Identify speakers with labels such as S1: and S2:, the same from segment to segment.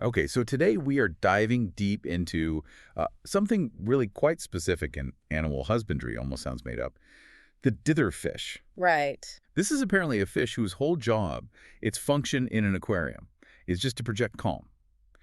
S1: Okay, so today we are diving deep into something really quite specific in animal husbandry, almost sounds made up, the dither fish.
S2: Right.
S1: This is apparently a fish whose whole job, its function in an aquarium, is just to project calm,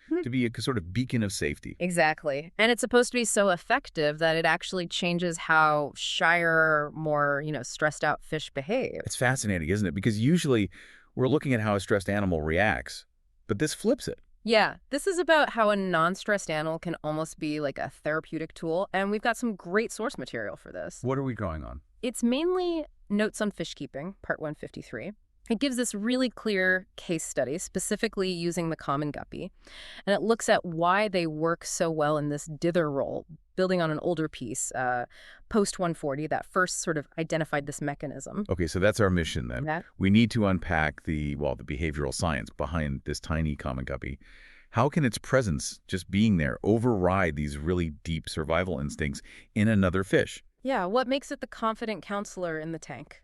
S2: Hmm.
S1: to be a sort of beacon of safety.
S2: Exactly. And it's supposed to be so effective that it actually changes how shyer, more, stressed out fish behave.
S1: It's fascinating, isn't it? Because usually we're looking at how a stressed animal reacts, but this flips it.
S2: Yeah, this is about how a non-stressed animal can almost be like a therapeutic tool, and we've got some great source material for this.
S1: What are we going on?
S2: It's mainly Notes on Fishkeeping, Part 153. It gives this really clear case study, specifically using the common guppy, and it looks at why they work so well in this dither role, building on an older piece, post 140, that first sort of identified this mechanism.
S1: Okay, so that's our mission then.
S2: That
S1: We need to unpack the behavioral science behind this tiny common guppy. How can its presence, just being there, override these really deep survival instincts in another fish?
S2: Yeah, what makes it the confident counselor in the tank?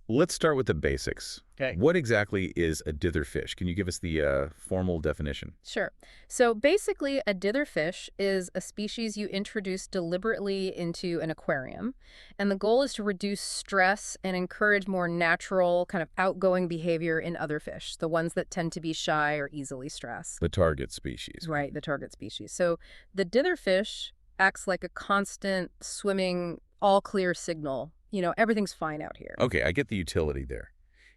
S1: Let's start with the basics.
S2: Okay.
S1: What exactly is a dither fish? Can you give us the formal definition?
S2: Sure. So basically, a dither fish is a species you introduce deliberately into an aquarium. And the goal is to reduce stress and encourage more natural, kind of outgoing behavior in other fish, the ones that tend to be shy or easily stressed.
S1: The target species.
S2: Right, the target species. So the dither fish acts like a constant swimming, all clear signal. Everything's fine out here.
S1: Okay, I get the utility there.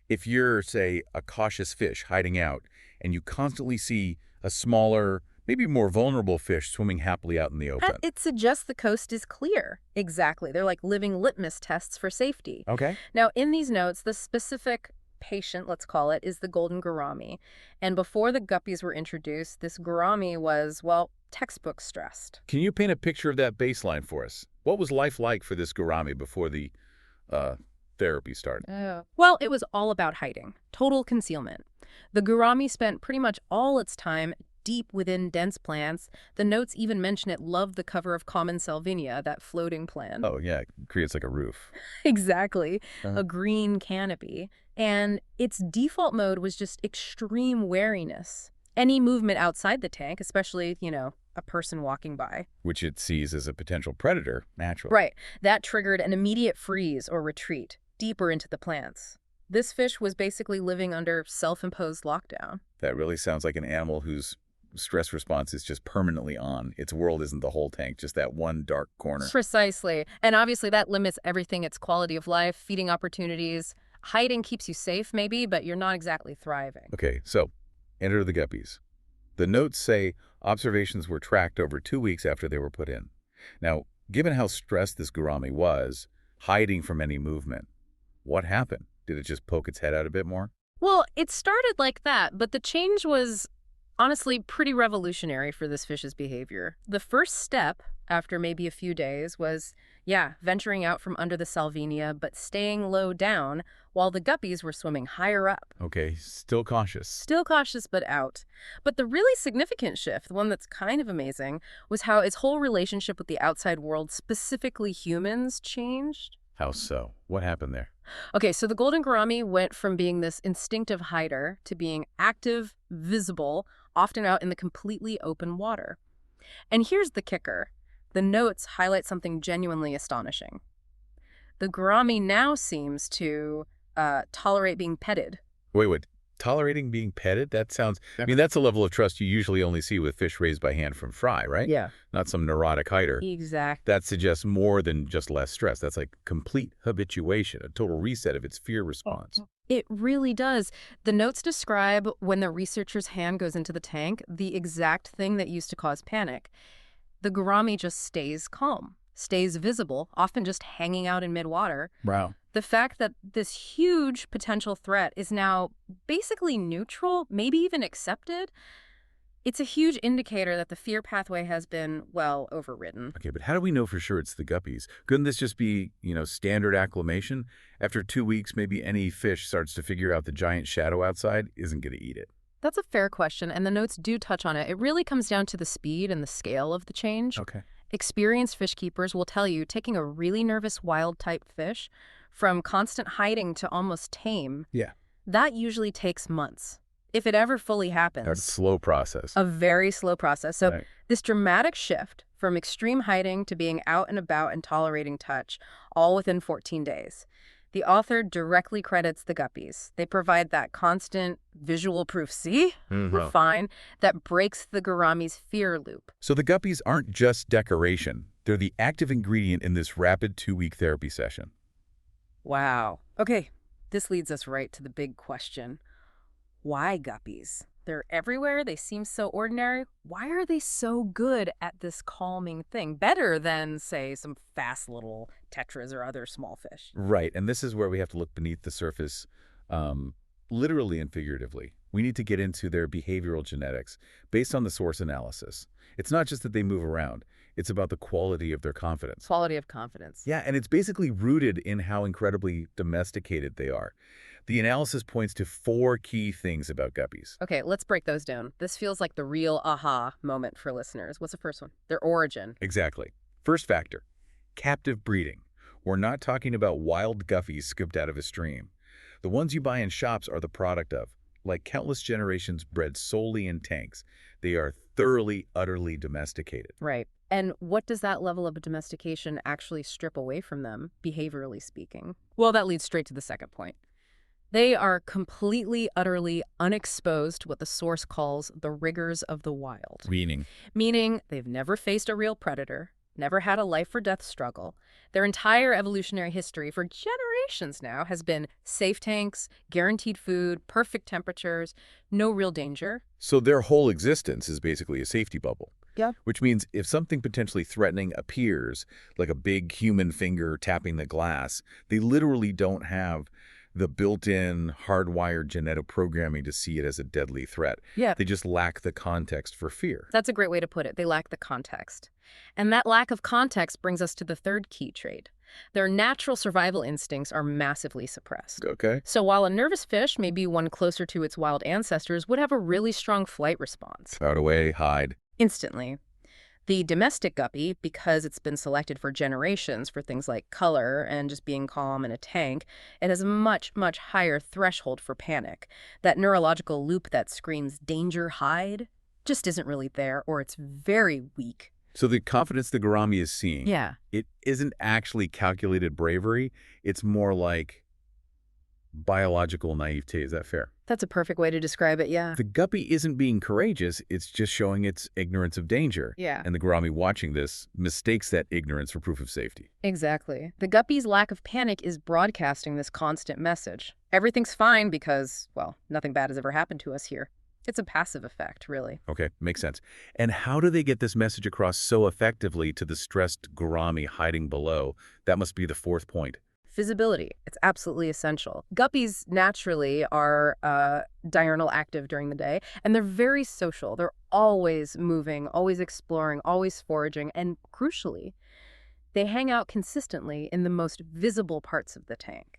S1: If you're, say, a cautious fish hiding out, and you constantly see a smaller, maybe more vulnerable fish swimming happily out in the open.
S2: It suggests the coast is clear. Exactly. They're like living litmus tests for safety.
S1: Okay.
S2: Now, in these notes, the specific patient, let's call it, is the Golden Gourami. And before the guppies were introduced, this gourami was, well, textbook stressed.
S1: Can you paint a picture of that baseline for us? What was life like for this gourami before the therapy started?
S2: Well, it was all about hiding, total concealment. The gourami spent pretty much all its time deep within dense plants. The notes even mention it loved the cover of common salvinia, that floating plant.
S1: Oh, yeah, it creates like a roof.
S2: Exactly,
S1: Uh-huh.
S2: a green canopy. And its default mode was just extreme wariness. Any movement outside the tank, especially, a person walking by.
S1: Which it sees as a potential predator, naturally.
S2: Right, that triggered an immediate freeze or retreat, deeper into the plants. This fish was basically living under self-imposed lockdown.
S1: That really sounds like an animal whose stress response is just permanently on. Its world isn't the whole tank, just that one dark corner.
S2: Precisely. And obviously that limits everything, its quality of life, feeding opportunities. Hiding keeps you safe, maybe, but you're not exactly thriving.
S1: Okay, so enter the guppies. The notes say observations were tracked over 2 weeks after they were put in. Now, given how stressed this gourami was, hiding from any movement, what happened? Did it just poke its head out a bit more?
S2: Well, it started like that, but the change was honestly pretty revolutionary for this fish's behavior. The first step, after maybe a few days, was, venturing out from under the salvinia, but staying low down while the guppies were swimming higher up.
S1: Okay, still cautious.
S2: Still cautious, but out. But the really significant shift, the one that's kind of amazing, was how its whole relationship with the outside world, specifically humans, changed.
S1: How so? What happened there?
S2: Okay, so the Golden Gourami went from being this instinctive hider to being active, visible, often out in the completely open water. And here's the kicker. The notes highlight something genuinely astonishing. The gourami now seems to tolerate being petted.
S1: Wait. Tolerating being petted? That sounds... I mean, that's a level of trust you usually only see with fish raised by hand from fry, right?
S2: Yeah.
S1: Not some neurotic hider.
S2: Exactly.
S1: That suggests more than just less stress. That's like complete habituation, a total reset of its fear response.
S2: It really does. The notes describe when the researcher's hand goes into the tank, the exact thing that used to cause panic. The gourami just stays calm, stays visible, often just hanging out in midwater.
S1: Wow.
S2: The fact that this huge potential threat is now basically neutral, maybe even accepted, it's a huge indicator that the fear pathway has been, well, overridden.
S1: Okay, but how do we know for sure it's the guppies? Couldn't this just be, standard acclimation? After 2 weeks, maybe any fish starts to figure out the giant shadow outside isn't going to eat it.
S2: That's a fair question, and the notes do touch on it. It really comes down to the speed and the scale of the change.
S1: Okay.
S2: Experienced fish keepers will tell you taking a really nervous wild-type fish from constant hiding to almost tame,
S1: Yeah.
S2: that usually takes months. if it ever fully
S1: A
S2: happens.
S1: slow process.
S2: A very slow process. So
S1: Right.
S2: this dramatic shift from extreme hiding to being out and about and tolerating touch, all within 14 days. The author directly credits the guppies. They provide that constant visual proof, see, we're fine, that breaks the gourami's fear loop.
S1: So the guppies aren't just decoration. They're the active ingredient in this rapid 2-week therapy session.
S2: Wow. Okay, this leads us right to the big question. Why guppies? They're everywhere. They seem so ordinary. Why are they so good at this calming thing? Better than, say, some fast little tetras or other small fish.
S1: Right, and this is where we have to look beneath the surface, literally and figuratively. We need to get into their behavioral genetics based on the source analysis. It's not just that they move around. It's about the quality of their confidence.
S2: Quality of confidence.
S1: Yeah, and it's basically rooted in how incredibly domesticated they are. The analysis points to 4 key things about guppies.
S2: Okay, let's break those down. This feels like the real aha moment for listeners. What's the first one? Their origin.
S1: Exactly. First factor, captive breeding. We're not talking about wild guppies scooped out of a stream. The ones you buy in shops are the product of, like countless generations bred solely in tanks. They are thoroughly, utterly domesticated.
S2: Right. And what does that level of domestication actually strip away from them, behaviorally speaking? Well, that leads straight to the second point. They are completely, utterly unexposed to what the source calls the rigors of the wild. Meaning they've never faced a real predator, never had a life-or-death struggle. Their entire evolutionary history for generations now has been safe tanks, guaranteed food, perfect temperatures, no real danger.
S1: So their whole existence is basically a safety bubble.
S2: Yeah.
S1: Which means if something potentially threatening appears, like a big human finger tapping the glass, they literally don't have the built-in, hardwired genetic programming to see it as a deadly threat.
S2: Yeah.
S1: They just lack the context for fear.
S2: That's a great way to put it. They lack the context. And that lack of context brings us to the third key trait. Their natural survival instincts are massively suppressed.
S1: Okay.
S2: So while a nervous fish, maybe one closer to its wild ancestors, would have a really strong flight response.
S1: Out away, hide.
S2: Instantly. The domestic guppy, because it's been selected for generations for things like color and just being calm in a tank, it has a much, much higher threshold for panic. That neurological loop that screams danger, hide, just isn't really there, or it's very weak.
S1: So the confidence the gourami is seeing,
S2: Yeah.
S1: it isn't actually calculated bravery. It's more like biological naivete. Is that fair?
S2: That's a perfect way to describe it, yeah.
S1: The guppy isn't being courageous. It's just showing its ignorance of danger.
S2: Yeah.
S1: And the gourami watching this mistakes that ignorance for proof of safety.
S2: Exactly. The guppy's lack of panic is broadcasting this constant message. Everything's fine because, well, nothing bad has ever happened to us here. It's a passive effect, really.
S1: Okay, makes sense. And how do they get this message across so effectively to the stressed gourami hiding below? That must be the fourth point.
S2: Visibility. It's absolutely essential. Guppies naturally are diurnal active during the day, and they're very social. They're always moving, always exploring, always foraging, and crucially, they hang out consistently in the most visible parts of the tank,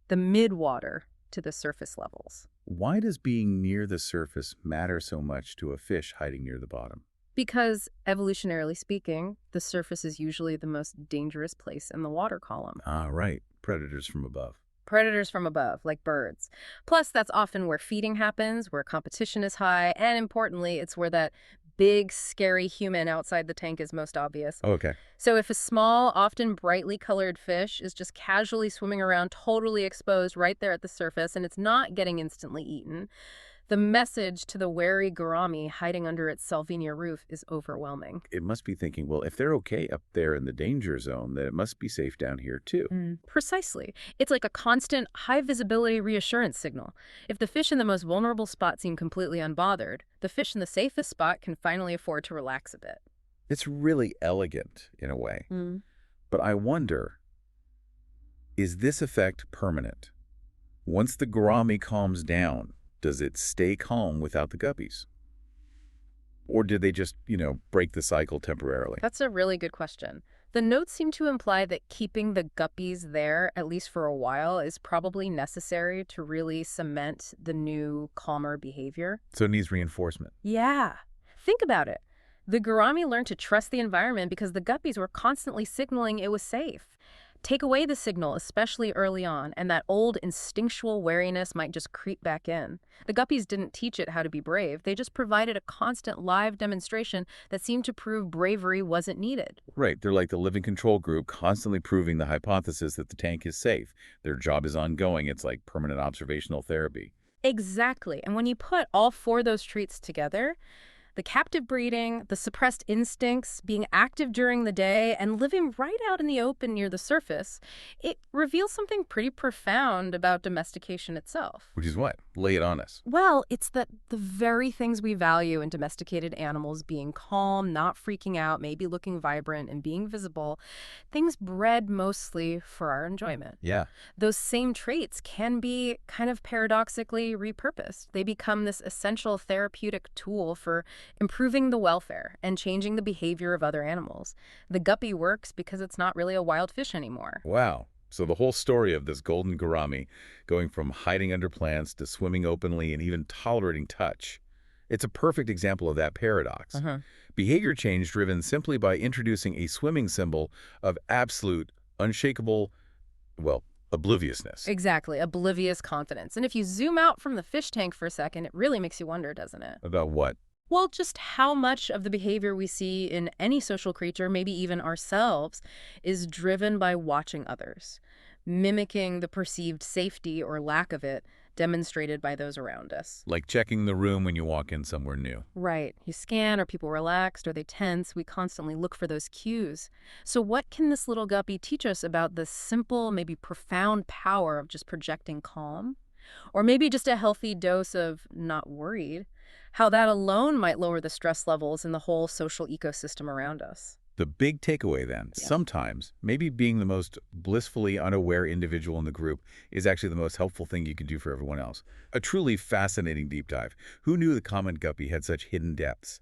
S2: the mid-water to the surface levels.
S1: Why does being near the surface matter so much to a fish hiding near the bottom?
S2: Because, evolutionarily speaking, the surface is usually the most dangerous place in the water column.
S1: Ah, right. Predators from above.
S2: Predators from above, like birds. Plus, that's often where feeding happens, where competition is high, and importantly, it's where that big, scary human outside the tank is most obvious.
S1: Oh, okay.
S2: So if a small, often brightly colored fish is just casually swimming around, totally exposed right there at the surface, and it's not getting instantly eaten, the message to the wary gourami hiding under its salvinia roof is overwhelming.
S1: It must be thinking, well, if they're okay up there in the danger zone, then it must be safe down here too.
S2: Precisely. It's like a constant, high-visibility reassurance signal. If the fish in the most vulnerable spot seem completely unbothered, the fish in the safest spot can finally afford to relax a bit.
S1: It's really elegant in a way. But I wonder, is this effect permanent? Once the gourami calms down, does it stay calm without the guppies? Or did they just, break the cycle temporarily?
S2: That's a really good question. The notes seem to imply that keeping the guppies there, at least for a while, is probably necessary to really cement the new, calmer behavior.
S1: So it needs reinforcement.
S2: Yeah. Think about it. The gourami learned to trust the environment because the guppies were constantly signaling it was safe. Take away the signal, especially early on, and that old instinctual wariness might just creep back in. The guppies didn't teach it how to be brave. They just provided a constant live demonstration that seemed to prove bravery wasn't needed.
S1: Right, they're like the living control group, constantly proving the hypothesis that the tank is safe. Their job is ongoing. It's like permanent observational therapy.
S2: Exactly. And when you put all four of those traits together, the captive breeding, the suppressed instincts, being active during the day, and living right out in the open near the surface, it reveals something pretty profound about domestication itself.
S1: Which is what? Lay it on us.
S2: Well, it's that the very things we value in domesticated animals, being calm, not freaking out, maybe looking vibrant, and being visible, things bred mostly for our enjoyment.
S1: Yeah.
S2: Those same traits can be kind of paradoxically repurposed. They become this essential therapeutic tool for improving the welfare and changing the behavior of other animals. The guppy works because it's not really a wild fish anymore.
S1: Wow. So the whole story of this golden gourami, going from hiding under plants to swimming openly and even tolerating touch, it's a perfect example of that paradox. Behavior change driven simply by introducing a swimming symbol of absolute, unshakable, well, obliviousness.
S2: Exactly, oblivious confidence. And if you zoom out from the fish tank for a second, it really makes you wonder, doesn't it?
S1: About what?
S2: Well, just how much of the behavior we see in any social creature, maybe even ourselves, is driven by watching others, mimicking the perceived safety or lack of it demonstrated by those around us.
S1: Like checking the room when you walk in somewhere new.
S2: Right. You scan, are people relaxed, are they tense? We constantly look for those cues. So what can this little guppy teach us about the simple, maybe profound power of just projecting calm? Or maybe just a healthy dose of not worried? How that alone might lower the stress levels in the whole social ecosystem around us.
S1: The big takeaway then, sometimes, maybe being the most blissfully unaware individual in the group is actually the most helpful thing you can do for everyone else. A truly fascinating deep dive. Who knew the common guppy had such hidden depths?